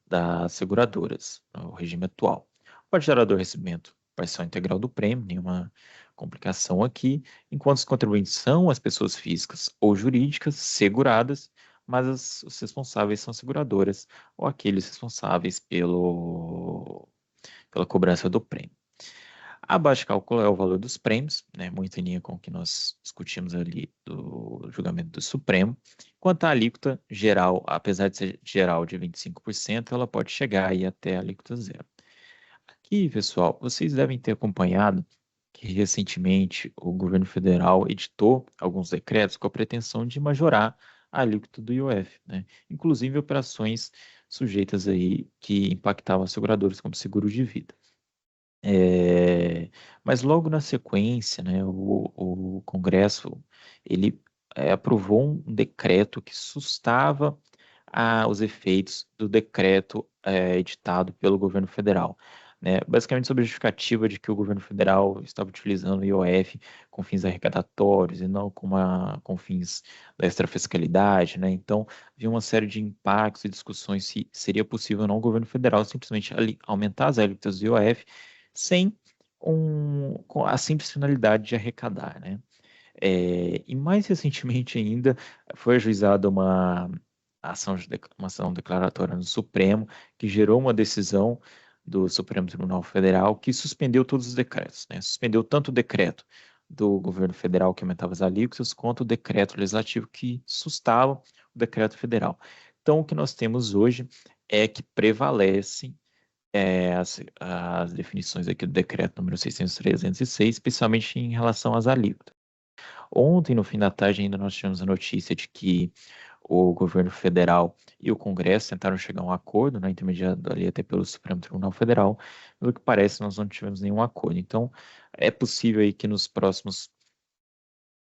das seguradoras, o regime atual. Pode gerador recebimento parcial integral do prêmio, nenhuma complicação aqui, enquanto os contribuintes são as pessoas físicas ou jurídicas seguradas, mas os responsáveis são seguradoras ou aqueles responsáveis pela cobrança do prêmio. A base de cálculo é o valor dos prêmios, né, muito em linha com o que nós discutimos ali do julgamento do Supremo. Quanto à alíquota geral, apesar de ser geral de 25%, ela pode chegar aí até a alíquota zero. Aqui, pessoal, vocês devem ter acompanhado que recentemente o governo federal editou alguns decretos com a pretensão de majorar a alíquota do IOF, né? Inclusive operações sujeitas aí que impactavam as seguradoras como seguro de vida. Mas logo na sequência, né, o Congresso ele aprovou um decreto que sustava os efeitos do decreto editado pelo governo federal, né? Basicamente sob a justificativa de que o governo federal estava utilizando o IOF com fins arrecadatórios e não com fins da extrafiscalidade, né? Então, havia uma série de impactos e discussões se seria possível ou não o governo federal simplesmente aumentar as alíquotas do IOF sem com a simples finalidade de arrecadar, né? E mais recentemente ainda foi ajuizada uma ação declaratória no Supremo que gerou uma decisão do Supremo Tribunal Federal que suspendeu todos os decretos, né? Suspendeu tanto o decreto do governo federal que aumentava as alíquotas quanto o decreto legislativo que sustava o decreto federal. Então, o que nós temos hoje é que prevalecem as definições aqui do decreto número 600/306, especialmente em relação às alíquotas. Ontem, no fim da tarde, ainda nós tivemos a notícia de que o governo federal e o Congresso tentaram chegar a um acordo, né, intermediado ali até pelo Supremo Tribunal Federal. Pelo que parece, nós não tivemos nenhum acordo. Então, é possível aí que nos próximos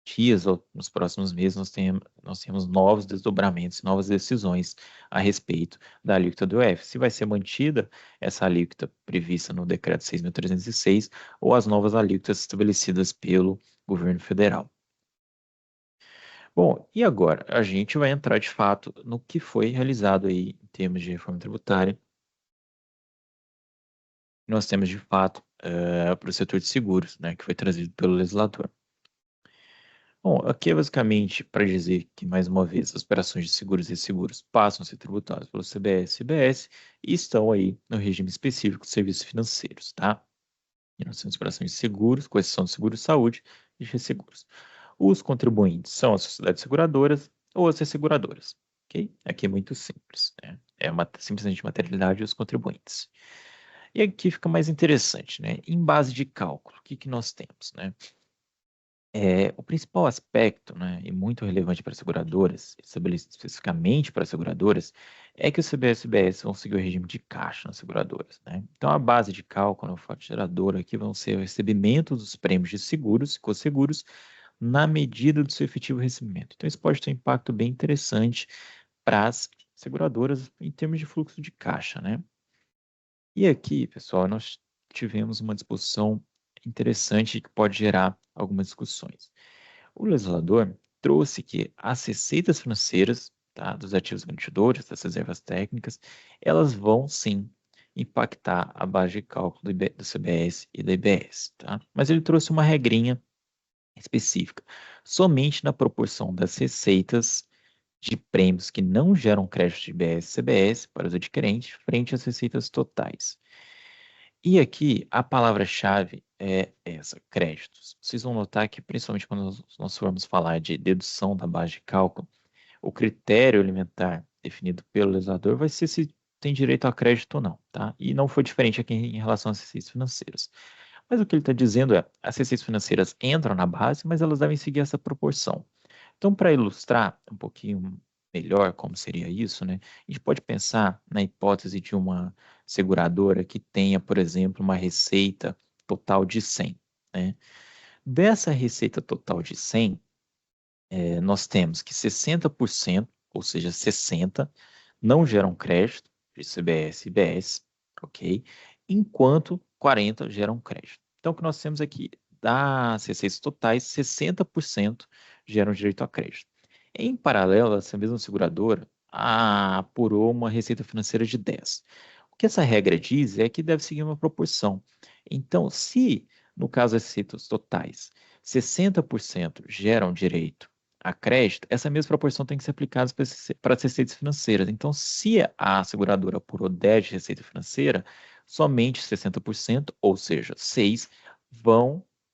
dias ou nos próximos meses nós tenhamos novos desdobramentos, novas decisões a respeito da alíquota do IOF. Se vai ser mantida essa alíquota prevista no decreto 6.306 ou as novas alíquotas estabelecidas pelo governo federal. Bom, e agora? A gente vai entrar de fato no que foi realizado aí em termos de reforma tributária. Nós temos de fato para o setor de seguros, né, que foi trazido pelo legislador. Bom, aqui é basicamente para dizer que, mais uma vez, as operações de seguros e seguros passam a ser tributadas pelo CBS e CBS e estão aí no regime específico de serviços financeiros, tá? E nós temos operações de seguros, com exceção de seguro-saúde e de resseguros. Os contribuintes são as sociedades seguradoras ou as resseguradoras, ok? Aqui é muito simples, né? Simplesmente materialidade dos contribuintes. E aqui fica mais interessante, né? Em base de cálculo, o que nós temos, né? O principal aspecto, né, e muito relevante para as seguradoras, estabelecido especificamente para as seguradoras, é que o CBS e CBS vão seguir o regime de caixa nas seguradoras, né? Então, a base de cálculo, o fato gerador aqui vão ser o recebimento dos prêmios de seguros e co-seguros na medida do seu efetivo recebimento. Então, isso pode ter um impacto bem interessante para as seguradoras em termos de fluxo de caixa, né? E aqui, pessoal, nós tivemos uma disposição interessante que pode gerar algumas discussões. O legislador trouxe que as receitas financeiras, tá, dos ativos garantidores, das reservas técnicas, elas vão sim impactar a base de cálculo do CBS e da IBS, tá? Mas ele trouxe uma regrinha específica, somente na proporção das receitas de prêmios que não geram crédito de IBS e CBS para os adquirentes frente às receitas totais. E aqui a palavra-chave é essa, créditos. Vocês vão notar que, principalmente quando nós formos falar de dedução da base de cálculo, o critério alimentar definido pelo legislador vai ser se tem direito a crédito ou não, tá? E não foi diferente aqui em relação às receitas financeiras. Mas o que ele está dizendo é, as receitas financeiras entram na base, mas elas devem seguir essa proporção. Então, para ilustrar um pouquinho melhor como seria isso, né, a gente pode pensar na hipótese de uma seguradora que tenha, por exemplo, uma receita total de 100, né? Dessa receita total de 100, nós temos que 60%, ou seja, 60, não geram crédito de CBS e IBS, ok? Enquanto 40 geram crédito. Então, o que nós temos aqui, das receitas totais, 60% geram direito a crédito. Em paralelo, essa mesma seguradora apurou uma receita financeira de 10. O que essa regra diz é que deve seguir uma proporção. Então, se, no caso das receitas totais, 60% geram direito a crédito, essa mesma proporção tem que ser aplicada para as receitas financeiras. Então, se a seguradora apurou 10 de receita financeira, somente 60%, ou seja, 6,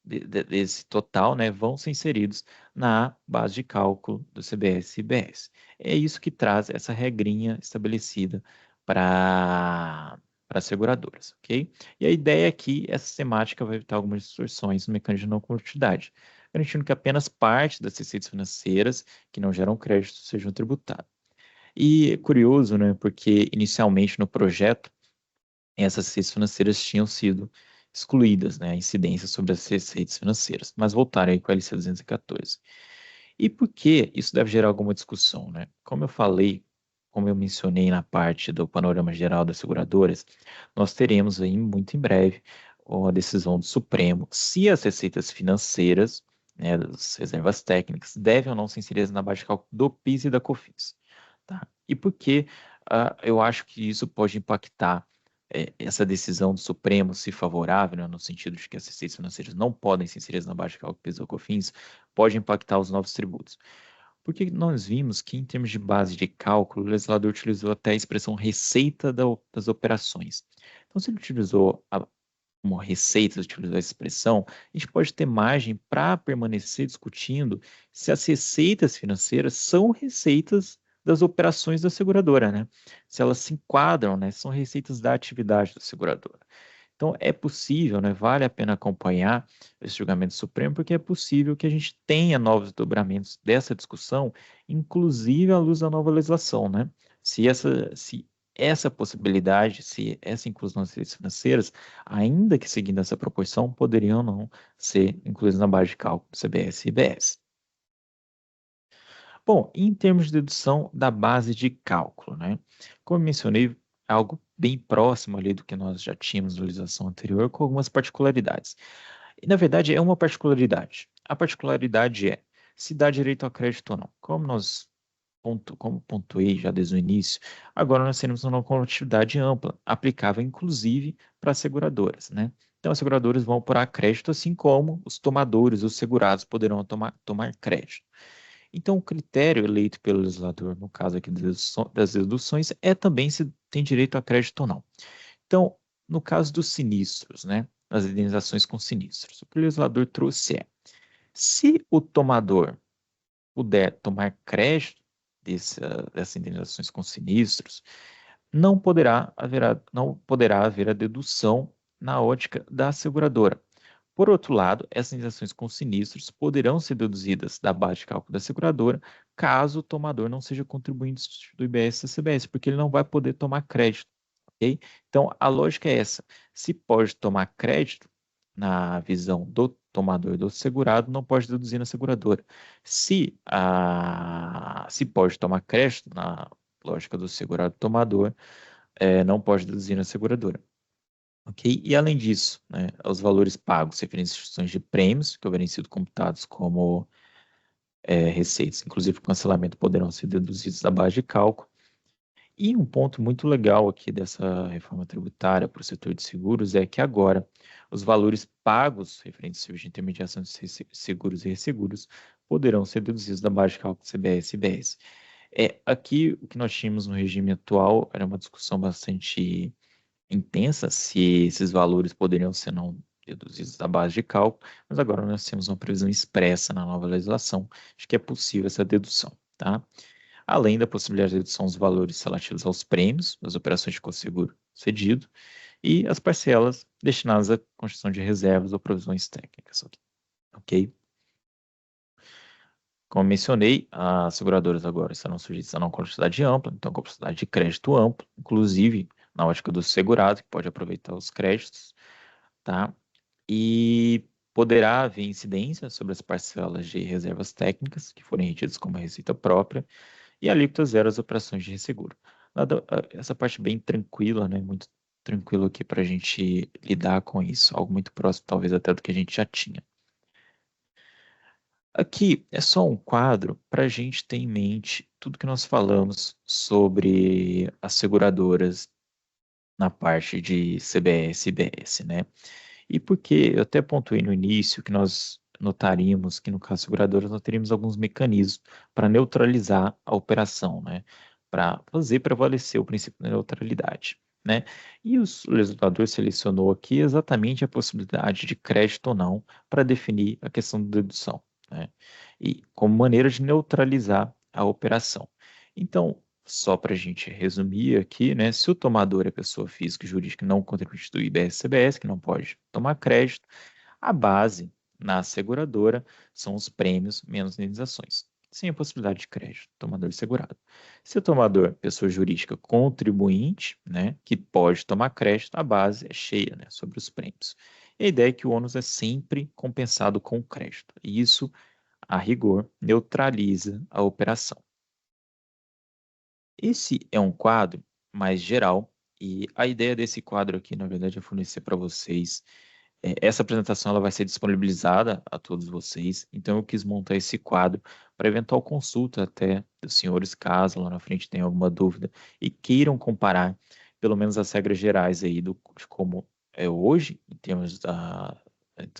desse total, né, vão ser inseridos na base de cálculo do CBS e IBS. É isso que traz essa regrinha estabelecida para as seguradoras, ok? E a ideia é que essa temática vai evitar algumas distorções no mecanismo de não convertibilidade, garantindo que apenas parte das receitas financeiras que não geram crédito sejam tributadas. E é curioso, né, porque inicialmente no projeto, essas receitas financeiras tinham sido excluídas, né, a incidência sobre as receitas financeiras, mas voltaram aí com a LC 214. E por que isso deve gerar alguma discussão, né? Como eu falei, como eu mencionei na parte do panorama geral das seguradoras, nós teremos aí muito em breve a decisão do Supremo se as receitas financeiras, né, das reservas técnicas, devem ou não ser inseridas na base de cálculo do PIS e da COFINS. Tá? E por que eu acho que isso pode impactar essa decisão do Supremo, se favorável, né, no sentido de que as receitas financeiras não podem ser inseridas na base de cálculo do PIS ou COFINS, pode impactar os novos tributos. Porque nós vimos que, em termos de base de cálculo, o legislador utilizou até a expressão receita das operações. Então, se ele utilizou uma receita, utilizou essa expressão, a gente pode ter margem para permanecer discutindo se as receitas financeiras são receitas das operações da seguradora, né? Se elas se enquadram, né? São receitas da atividade da seguradora. Então, é possível, né? Vale a pena acompanhar esse julgamento supremo, porque é possível que a gente tenha novos desdobramentos dessa discussão, inclusive à luz da nova legislação, né? Se essa possibilidade, se essa inclusão das receitas financeiras, ainda que seguindo essa proporção, poderiam ou não ser incluídas na base de cálculo do CBS e IBS. Bom, em termos de dedução da base de cálculo, né? Como eu mencionei, é algo bem próximo ali do que nós já tínhamos na legislação anterior, com algumas particularidades. E, na verdade, é uma particularidade. A particularidade é se dá direito a crédito ou não. Como pontuei já desde o início, agora nós teremos uma coletividade ampla, aplicável inclusive para as seguradoras, né? Então, as seguradoras vão apurar crédito, assim como os tomadores, os segurados, poderão tomar crédito. Então, o critério eleito pelo legislador, no caso aqui das deduções, é também se tem direito a crédito ou não. Então, no caso dos sinistros, né, as indenizações com sinistros, o que o legislador trouxe é, se o tomador puder tomar crédito dessas indenizações com sinistros, não poderá haver a dedução na ótica da seguradora. Por outro lado, essas indenizações com sinistros poderão ser deduzidas da base de cálculo da seguradora, caso o tomador não seja contribuinte do IBS e CBS, porque ele não vai poder tomar crédito. Okay? Então, a lógica é essa. Se pode tomar crédito, na visão do tomador e do segurado, não pode deduzir na seguradora. Se pode tomar crédito, na lógica do segurado tomador, não pode deduzir na seguradora. Ok? E além disso, né, os valores pagos referentes às instituições de prêmios, que houverem sido computados como receitas, inclusive o cancelamento, poderão ser deduzidos da base de cálculo. E um ponto muito legal aqui dessa reforma tributária para o setor de seguros é que agora os valores pagos referentes ao serviço de intermediação de seguros e resseguros poderão ser deduzidos da base de cálculo CBS e IBS. Aqui, o que nós tínhamos no regime atual era uma discussão bastante intensa se esses valores poderiam ser não deduzidos da base de cálculo, mas agora nós temos uma previsão expressa na nova legislação de que é possível essa dedução, tá? Além da possibilidade de dedução dos valores relativos aos prêmios das operações de conseguro cedido e as parcelas destinadas à construção de reservas ou provisões técnicas, ok? Como mencionei, as seguradoras agora estarão sujeitas a não complexidade ampla, então complexidade de crédito amplo, inclusive na ótica do segurado, que pode aproveitar os créditos, tá? E poderá haver incidência sobre as parcelas de reservas técnicas, que forem retidas como receita própria, e alíquota zero às operações de resseguro. Essa parte bem tranquila, né? Muito tranquilo aqui para a gente lidar com isso, algo muito próximo, talvez até do que a gente já tinha. Aqui é só um quadro para a gente ter em mente tudo que nós falamos sobre as seguradoras na parte de CBS e BS, né? E porque eu até pontuei no início que nós notaríamos que no caso seguradoras nós teríamos alguns mecanismos para neutralizar a operação, né? Para fazer prevalecer o princípio da neutralidade, né? E o legislador selecionou aqui exatamente a possibilidade de crédito ou não para definir a questão da dedução, né? E como maneira de neutralizar a operação. Então, só para a gente resumir aqui, né? Se o tomador é pessoa física e jurídica não contribuinte do IBS-CBS, que não pode tomar crédito, a base na seguradora são os prêmios menos indenizações, sem a possibilidade de crédito, tomador segurado. Se o tomador, pessoa jurídica contribuinte, né, que pode tomar crédito, a base é cheia, né, sobre os prêmios. E a ideia é que o ônus é sempre compensado com crédito, e isso, a rigor, neutraliza a operação. Esse é um quadro mais geral e a ideia desse quadro aqui, na verdade, é fornecer para vocês. Essa apresentação ela vai ser disponibilizada a todos vocês, então eu quis montar esse quadro para eventual consulta até dos senhores, caso lá na frente tenham alguma dúvida e queiram comparar pelo menos as regras gerais aí de como é hoje, em termos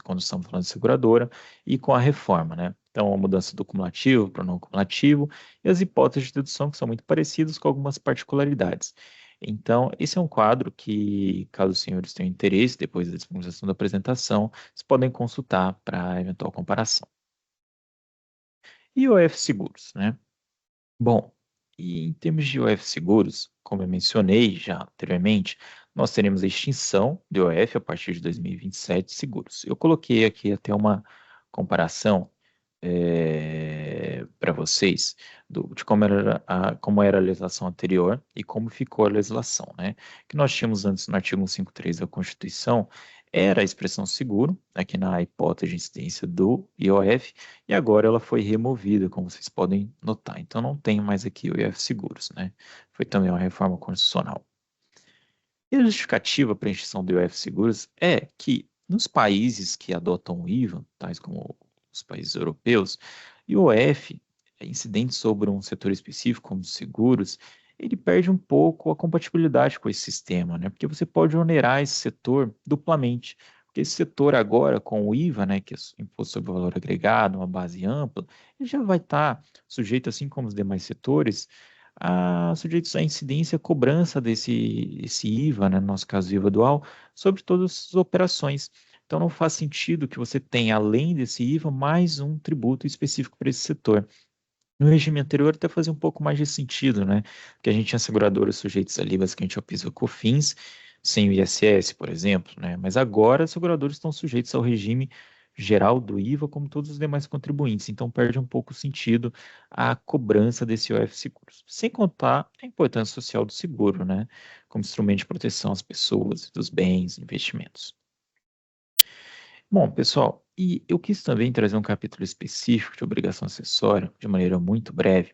quando estamos falando de seguradora, e com a reforma, né? Então, a mudança do cumulativo para o não cumulativo e as hipóteses de dedução que são muito parecidas com algumas particularidades. Então, esse é um quadro que, caso os senhores tenham interesse, depois da disponibilização da apresentação, vocês podem consultar para eventual comparação. E IOF Seguros, né? Bom, e em termos de IOF Seguros, como eu mencionei já anteriormente, nós teremos a extinção do IOF a partir de 2027 seguros. Eu coloquei aqui até uma comparação para vocês de como era a legislação anterior e como ficou a legislação, né? Que nós tínhamos antes no artigo 153 da Constituição era a expressão seguro, aqui na hipótese de incidência do IOF, e agora ela foi removida, como vocês podem notar. Então não tem mais aqui o IOF seguros, né? Foi também uma reforma constitucional. E a justificativa para a extinção do IOF seguros é que nos países que adotam o IVA, tais como os países europeus, IOF, incidente sobre um setor específico, como os seguros, ele perde um pouco a compatibilidade com esse sistema, né? Porque você pode onerar esse setor duplamente. Porque esse setor agora, com o IVA, né, que é o Imposto sobre o Valor Agregado, uma base ampla, ele já vai estar sujeito, assim como os demais setores, sujeitos à incidência e cobrança desse IVA, né, no nosso caso IVA dual, sobre todas as operações. Então não faz sentido que você tenha, além desse IVA, mais um tributo específico para esse setor. No regime anterior até fazia um pouco mais de sentido, né? Porque a gente tinha seguradoras sujeitas ali basicamente ao PIS e ao COFINS, sem o ISS, por exemplo, né? Mas agora as seguradoras estão sujeitas ao regime geral do IVA, como todos os demais contribuintes, então perde um pouco o sentido a cobrança desse IOF Seguros. Sem contar a importância social do seguro, né? Como instrumento de proteção às pessoas, dos bens, investimentos. Bom, pessoal, e eu quis também trazer um capítulo específico de obrigação acessória, de maneira muito breve,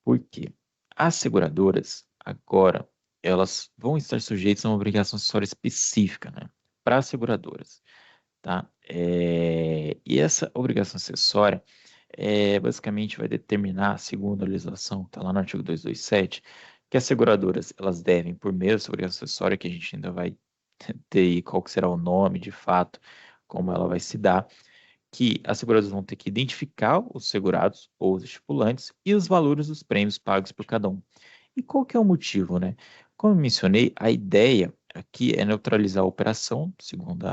porque as seguradoras, agora, elas vão estar sujeitas a uma obrigação acessória específica, né? Para as seguradoras, tá? E essa obrigação acessória, basicamente vai determinar, segundo a legislação, está lá no artigo 227, que as seguradoras, elas devem, por meio dessa obrigação acessória, que a gente ainda vai ter aí qual que será o nome, de fato, como ela vai se dar, que as seguradoras vão ter que identificar os segurados ou os estipulantes e os valores dos prêmios pagos por cada um. E qual que é o motivo, né? Como eu mencionei, a ideia aqui é neutralizar a operação, segundo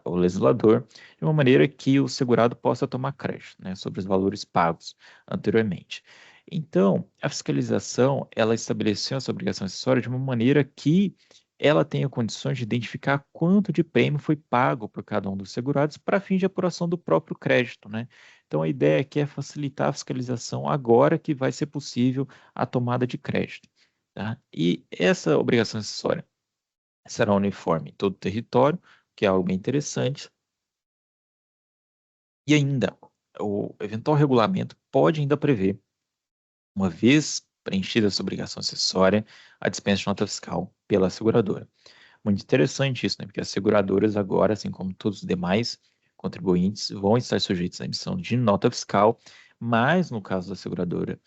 o legislador, de uma maneira que o segurado possa tomar crédito, né, sobre os valores pagos anteriormente. Então, a fiscalização, ela estabeleceu essa obrigação acessória de uma maneira que ela tenha condições de identificar quanto de prêmio foi pago por cada um dos segurados para fim de apuração do próprio crédito, né? Então, a ideia aqui é facilitar a fiscalização agora que vai ser possível a tomada de crédito, tá? E essa obrigação acessória será uniforme em todo o território, que é algo bem interessante. E ainda, o eventual regulamento pode ainda prever, uma vez preenchida essa obrigação acessória, a dispensa de nota fiscal pela seguradora. Muito interessante isso, né? Porque as seguradoras agora, assim como todos os demais contribuintes, vão estar sujeitos à emissão de nota fiscal, mas no caso da seguradora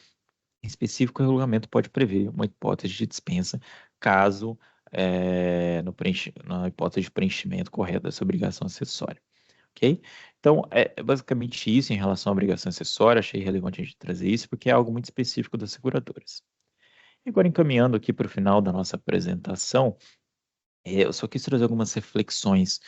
em específico, o regulamento pode prever uma hipótese de dispensa caso na hipótese de preenchimento correto dessa obrigação acessória, ok? Então, é basicamente isso em relação à obrigação acessória. Achei relevante a gente trazer isso porque é algo muito específico das seguradoras. E agora, encaminhando aqui para o final da nossa apresentação, eu só quis trazer algumas reflexões,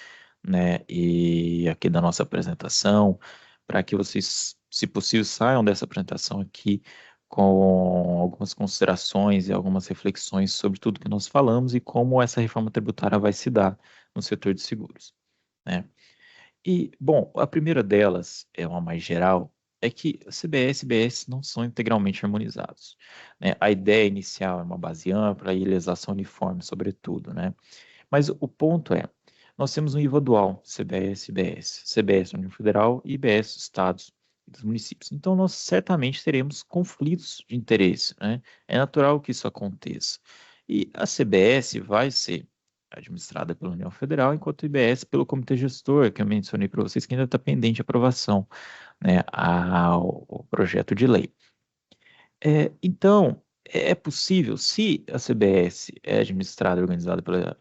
né, e aqui da nossa apresentação, para que vocês, se possível, saiam dessa apresentação aqui com algumas considerações e algumas reflexões sobre tudo que nós falamos e como essa reforma tributária vai se dar no setor de seguros, né? E, bom, a primeira delas, é uma mais geral, é que CBS e IBS não são integralmente harmonizados, né? A ideia inicial é uma base ampla e legislação uniforme, sobretudo, né? Mas o ponto é, nós temos um IVA dual, CBS e IBS. CBS União Federal e IBS Estados. e dos municípios. Então, nós certamente teremos conflitos de interesse, né? É natural que isso aconteça. E a CBS vai ser administrada pela União Federal, enquanto o IBS pelo Comitê Gestor, que eu mencionei para vocês, que ainda está pendente de aprovação, né, ao projeto de lei. Então, é possível, se a CBS é administrada e organizada pela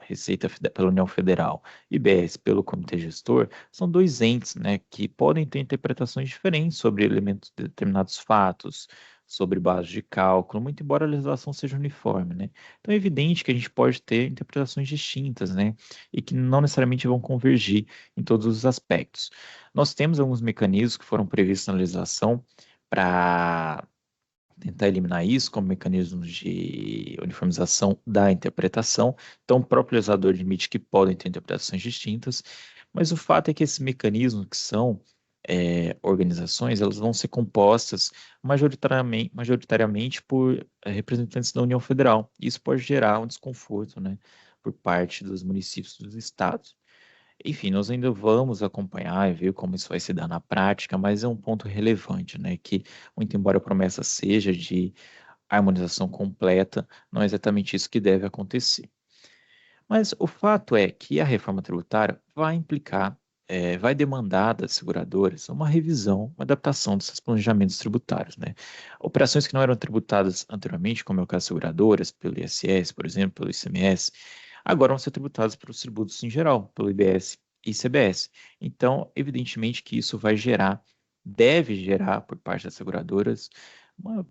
pela União Federal e IBS pelo Comitê Gestor, são dois entes, né, que podem ter interpretações diferentes sobre elementos de determinados fatos, sobre bases de cálculo, muito embora a legislação seja uniforme, né? Então é evidente que a gente pode ter interpretações distintas, né, e que não necessariamente vão convergir em todos os aspectos. Nós temos alguns mecanismos que foram previstos na legislação para tentar eliminar isso como mecanismos de uniformização da interpretação. Então, o próprio legislador admite que podem ter interpretações distintas, mas o fato é que esses mecanismos, que são organizações, elas vão ser compostas majoritariamente por representantes da União Federal. Isso pode gerar um desconforto, né, por parte dos municípios e dos estados. Enfim, nós ainda vamos acompanhar e ver como isso vai se dar na prática, mas é um ponto relevante, né? Que, muito embora a promessa seja de harmonização completa, não é exatamente isso que deve acontecer. Mas o fato é que a reforma tributária vai implicar, vai demandar das seguradoras uma revisão, uma adaptação desses planejamentos tributários, né? Operações que não eram tributadas anteriormente, como é o caso de seguradoras, pelo ISS, por exemplo, pelo ICMS, agora vão ser tributadas pelos tributos em geral, pelo IBS e ICBS. Então, evidentemente que isso vai gerar, deve gerar por parte das seguradoras, uma,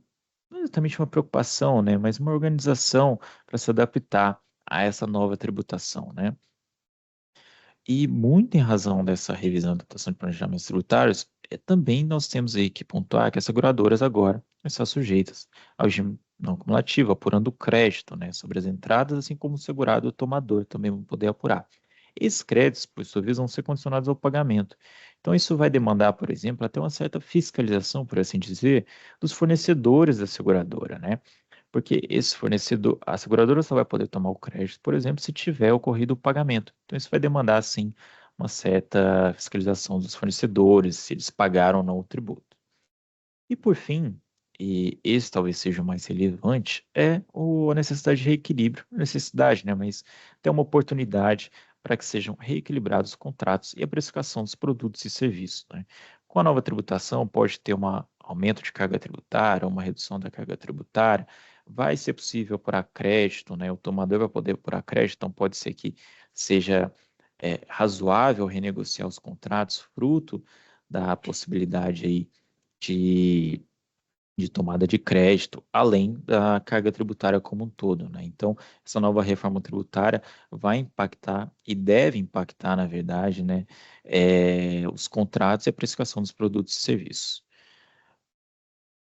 não exatamente uma preocupação, né? Mas uma organização para se adaptar a essa nova tributação, né? E muito em razão dessa revisão da adaptação de planejamentos tributários, também nós temos aí que pontuar que as seguradoras agora vão estar sujeitas ao regime não cumulativo, apurando o crédito, né, sobre as entradas, assim como o segurado e o tomador também vão poder apurar. Esses créditos, por sua vez, vão ser condicionados ao pagamento. Então, isso vai demandar, por exemplo, até uma certa fiscalização, por assim dizer, dos fornecedores da seguradora, né? Porque esse fornecedor, a seguradora só vai poder tomar o crédito, por exemplo, se tiver ocorrido o pagamento. Então, isso vai demandar, sim, uma certa fiscalização dos fornecedores, se eles pagaram ou não o tributo. E, por fim, e esse talvez seja o mais relevante, a necessidade de reequilíbrio. Necessidade, né? Mas tem uma oportunidade para que sejam reequilibrados os contratos e a precificação dos produtos e serviços, né? Com a nova tributação, pode ter um aumento de carga tributária, uma redução da carga tributária, vai ser possível apurar crédito, né? O tomador vai poder apurar crédito, então pode ser que seja razoável renegociar os contratos, fruto da possibilidade aí de, de tomada de crédito, além da carga tributária como um todo, né? Então, essa nova reforma tributária vai impactar e deve impactar, na verdade, né, os contratos e a precificação dos produtos e serviços.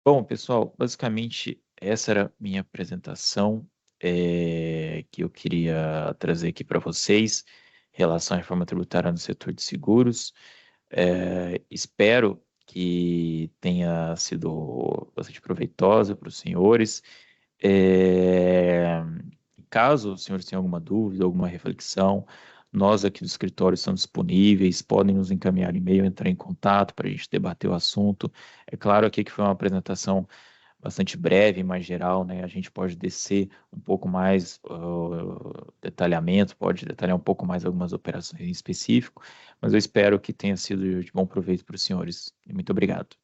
Bom, pessoal, basicamente essa era a minha apresentação que eu queria trazer aqui para vocês em relação à reforma tributária no setor de seguros. Espero que tenha sido bastante proveitosa para os senhores. É, Caso os senhores tenham alguma dúvida, alguma reflexão, nós aqui do escritório estamos disponíveis, podem nos encaminhar e-mail, entrar em contato para a gente debater o assunto. É claro aqui que foi uma apresentação bastante breve, mais geral, né? A gente pode descer um pouco mais detalhamento, pode detalhar um pouco mais algumas operações em específico, mas eu espero que tenha sido de bom proveito para os senhores. Muito obrigado.